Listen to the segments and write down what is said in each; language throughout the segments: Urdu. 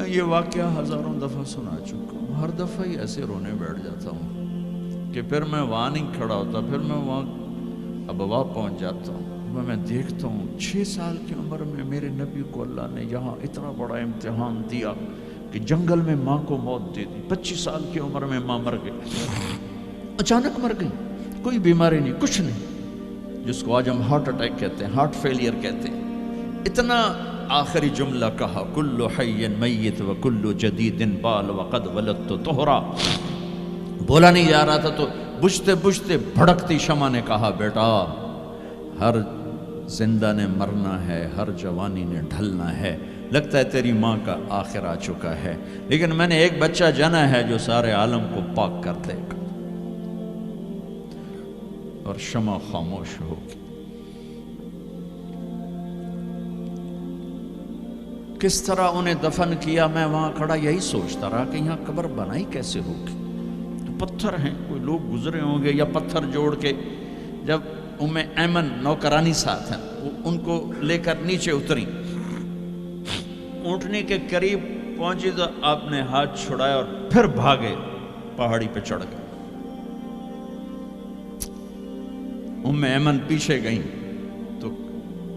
یہ واقعہ ہزاروں دفعہ سنا چکا ہوں، ہر دفعہ ہی ایسے رونے بیٹھ جاتا ہوں کہ پھر میں وہاں نہیں کھڑا ہوتا، پھر میں وہاں ابوا پہنچ جاتا ہوں۔ میں دیکھتا ہوں 6 سال کی عمر میں میرے نبی کو اللہ نے یہاں اتنا بڑا امتحان دیا کہ جنگل میں ماں کو موت دے دی۔ 25 سال کی عمر میں ماں مر گئی، اچانک مر گئی، کوئی بیماری نہیں، کچھ نہیں، جس کو آج ہم ہارٹ اٹیک کہتے ہیں، ہارٹ فیلئر کہتے ہیں۔ اتنا آخری جملہ کہا، کل حی میت و کل جدید بال وقد ولدت طہرا۔ بولا نہیں جا رہا تھا تو بجھتے بجھتے بھڑکتی شمع نے کہا، بیٹا ہر زندہ نے مرنا ہے، ہر جوانی نے ڈھلنا ہے، لگتا ہے تیری ماں کا آخر آ چکا ہے، لیکن میں نے ایک بچہ جنا ہے جو سارے عالم کو پاک کر دے گا۔ اور شمع خاموش ہوگی۔ کس طرح انہیں دفن کیا، میں وہاں کھڑا یہی سوچتا رہا کہ یہاں قبر بنائی کیسے ہوگی۔ تو پتھر ہیں، کوئی لوگ گزرے ہوں گے یا پتھر جوڑ کے، جب ایمن نوکرانی ساتھ ہیں، وہ ان کو لے کر نیچے اتری، اونٹنی کے قریب پہنچی تو آپ نے ہاتھ چھڑایا اور پھر بھاگے، پہاڑی پہ چڑھ گئے۔ ایمن پیچھے گئیں تو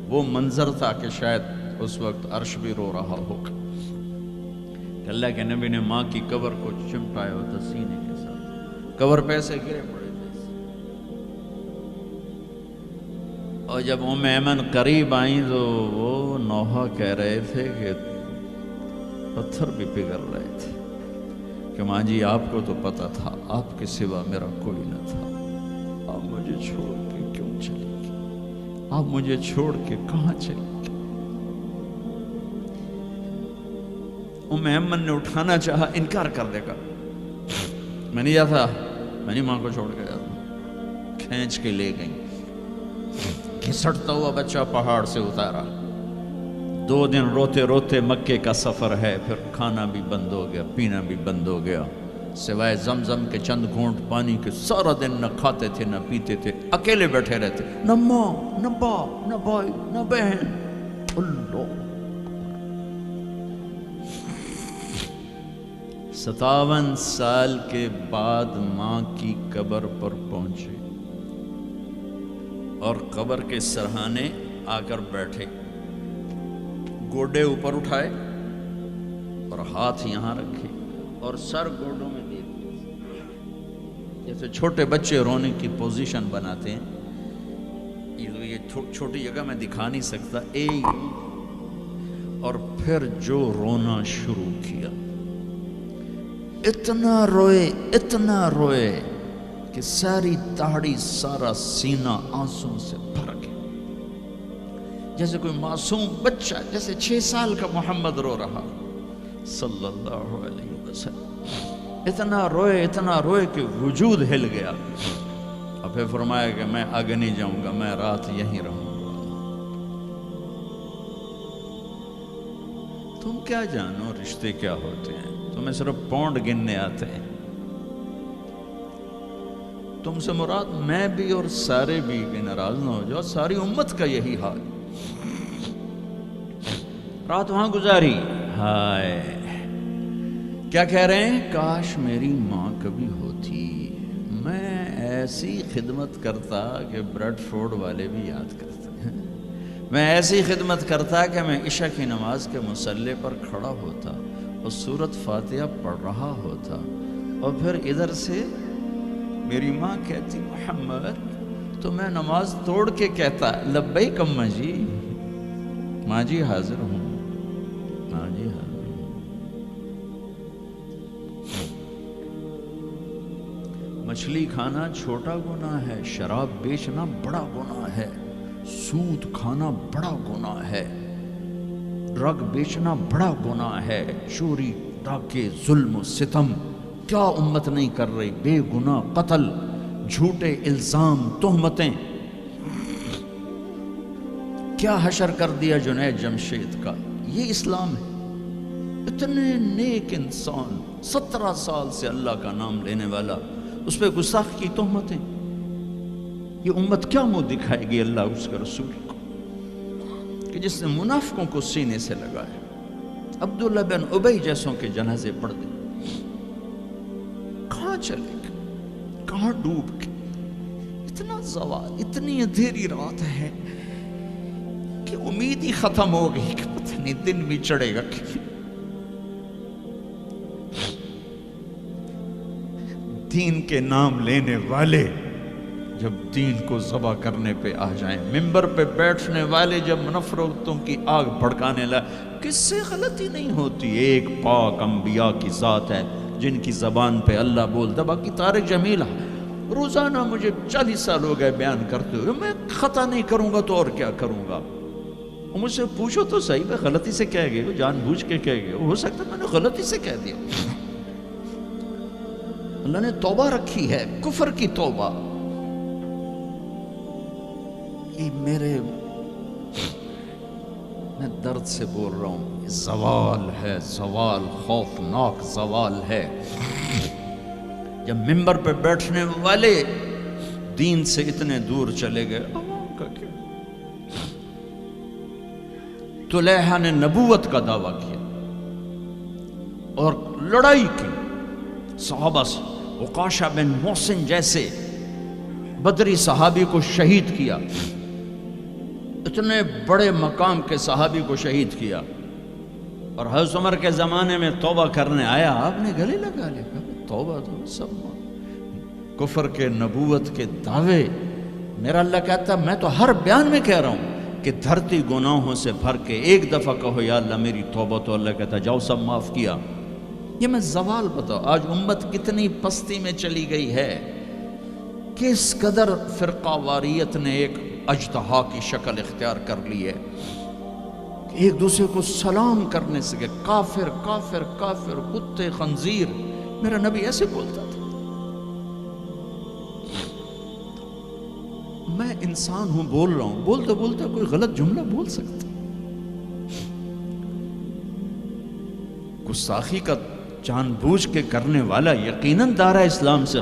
وہ منظر تھا کہ شاید اس وقت عرش بھی رو رہا ہوگا کہ اللہ کے نبی نے ماں کی قبر کو چمٹایا ہوتا سینے کے ساتھ، قبر پہ سے گرے پڑے تھے۔ اور جب ایمن قریب آئیں تو وہ نوحہ کہہ رہے تھے کہ پتھر بھی پگھل رہے تھے کہ ماں جی آپ کو تو پتا تھا آپ کے سوا میرا کوئی نہ تھا، آپ مجھے چھوڑ کے کیوں چلی گئی، آپ مجھے چھوڑ کے کہاں چلی گئی۔ ایمن نے اٹھانا چاہا، انکار کر دے گا، میں نہیں جاتا، میں نہیں ماں کو چھوڑ کے جاتا۔ کھینچ کے لے گئیں، گھسٹتا ہوا بچہ پہاڑ سے اتارا۔ 2 دن روتے روتے مکے کا سفر ہے، پھر کھانا بھی بند ہو گیا، پینا بھی بند ہو گیا، سوائے زمزم کے چند گھونٹ پانی کے سارا دن نہ کھاتے تھے نہ پیتے تھے، اکیلے بیٹھے رہتے، نہ ماں نہ باپ نہ بھائی نہ بہن۔ اللہ 57 سال کے بعد ماں کی قبر پر پہنچے اور قبر کے سرہانے آ کر بیٹھے، گوڈے اوپر اٹھائے اور ہاتھ یہاں رکھے اور سر گوڈوں میں دے دیے، جیسے چھوٹے بچے رونے کی پوزیشن بناتے ہیں۔ یہ چھوٹی جگہ میں دکھا نہیں سکتا، اور پھر جو رونا شروع کیا، اتنا روئے کہ ساری داڑھی سارا سینہ آنسوں سے بھر گیا، جیسے کوئی معصوم بچہ، جیسے 6 سال کا محمد رو رہا صلی اللہ علیہ وسلم۔ اتنا روئے کہ وجود ہل گیا، اور پھر فرمایا کہ میں آگے نہیں جاؤں گا، میں رات یہیں رہوں گا۔ تم کیا جانو رشتے کیا ہوتے ہیں، تمہیں صرف پونڈ گننے آتے ہیں۔ تم سے مراد میں بھی اور سارے بھی، کہ ناراض نہ ہو جاؤ، ساری امت کا یہی حال۔ رات وہاں گزاری، ہائے کیا کہہ رہے ہیں، کاش میری ماں کبھی ہوتی، میں ایسی خدمت کرتا کہ بریڈ فورڈ والے بھی یاد کرتے ہیں، میں ایسی خدمت کرتا کہ میں عشاء کی نماز کے مصلی پر کھڑا ہوتا اور سورۃ فاتحہ پڑھ رہا ہوتا، اور پھر ادھر سے میری ماں کہتی محمد، تو میں نماز توڑ کے کہتا لبیک اماں جی، ماں جی حاضر ہوں، ماں جی حاضر ہوں۔ مچھلی کھانا چھوٹا گناہ ہے، شراب بیچنا بڑا گناہ ہے، سود کھانا بڑا گناہ ہے، ڈرگ بیچنا بڑا گناہ ہے، چوری ڈاکے ظلم و ستم کیا امت نہیں کر رہی، بے گناہ قتل، جھوٹے الزام تہمتیں، کیا حشر کر دیا جنید جمشید کا۔ یہ اسلام ہے۔ اتنے نیک انسان، 17 سال سے اللہ کا نام لینے والا، اس پہ گستاخ کی تہمتیں، یہ امت کیا منہ دکھائے گی اللہ اس کے رسول کو، کہ جس نے منافقوں کو سینے سے لگایا۔ عبداللہ بن ابی جیسوں کے جنازے پڑھ دے. کہاں چلے گئے, کہاں ڈوب گئے. اتنا زوال, اتنی اندھیری رات ہے کہ امید ہی ختم ہو گئی کہ پتہ نہیں دن بھی چڑھے گا. دین کے نام لینے والے جب دین کو ذبح کرنے پہ آ جائیں, ممبر پہ بیٹھنے والے جب نفرتوں کی آگ بھڑکانے لائے, کس سے غلطی نہیں ہوتی. ایک پاک انبیاء کی ذات ہے جن کی زبان پہ اللہ بولتا. باقی طارق جمیل روزانہ مجھے 40 سال ہو گئے بیان کرتے ہوئے, میں خطا نہیں کروں گا تو اور کیا کروں گا. مجھ سے پوچھو تو صحیح, میں غلطی سے کہہ گئے, جان بوجھ کے کہہ گئے, ہو سکتا ہے میں نے غلطی سے کہہ دیا. اللہ نے توبہ رکھی ہے, کفر کی توبہ. یہ میں درد سے بول رہا ہوں, زوال ہے, زوال, خوفناک زوال ہے. جب ممبر پہ بیٹھنے والے دین سے اتنے دور چلے گئے, عوام کا کیا. طلحہ نے نبوت کا دعویٰ کیا اور لڑائی کی صحابہ سے. عکاشہ بن محسن جیسے بدری صحابی کو شہید کیا, اتنے بڑے مقام کے صحابی کو شہید کیا. اور حضرت عمر کے زمانے میں توبہ کرنے آیا, آپ نے گلے لگا لیا, توبہ تو سب کفر کے نبوت کے دعوے. میرا اللہ کہتا میں تو ہر بیان میں کہہ رہا ہوں کہ دھرتی گناہوں سے بھر کے ایک دفعہ کہو یا اللہ میری توبہ, تو اللہ کہتا جاؤ سب معاف کیا. یہ میں زوال بتاؤ. آج امت کتنی پستی میں چلی گئی ہے, کس قدر فرقہ واریت نے ایک اجتہا کی شکل اختیار کر لی ہے. ایک دوسرے کو سلام کرنے سے کہ کافر کافر کافر, کتے خنزیر. میرا نبی ایسے بولتا تھا. میں انسان ہوں, بول رہا ہوں, بولتے بولتے کوئی غلط جملہ بول سکتا. گستاخی کا جان بوجھ کے کرنے والا یقیناً دائرہ اسلام سے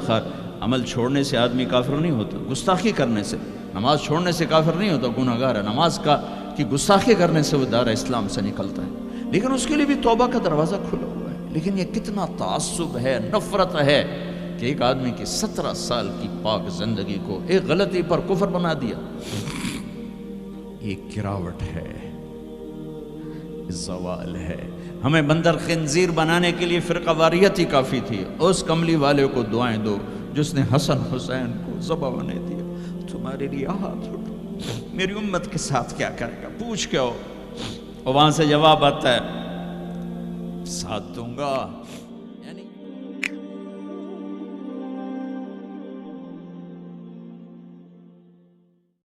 عمل چھوڑنے سے آدمی کافر نہیں ہوتا. گستاخی کرنے سے, نماز چھوڑنے سے کافر نہیں ہوتا, گناہگار ہے. نماز کی گستاخی کرنے سے وہ دائرہ اسلام سے نکلتا ہے, لیکن اس کے لیے بھی توبہ کا دروازہ کھلا ہوا ہے. لیکن یہ کتنا تعصب ہے, نفرت ہے کہ ایک آدمی کی 17 سال کی پاک زندگی کو ایک غلطی پر کفر بنا دیا. یہ گراوٹ ہے, زوال ہے. ہمیں بندر خنزیر بنانے کے لیے فرقہ واریت ہی کافی تھی. اس کملی والے کو دعائیں دو جس نے حسن حسین کو ذبح بنے دیا. تمہارے لیے ہاتھ اٹھو, میری امت کے ساتھ کیا کرے گا, پوچھ کے ہو. اور وہاں سے جواب آتا ہے ساتھ دوں گا.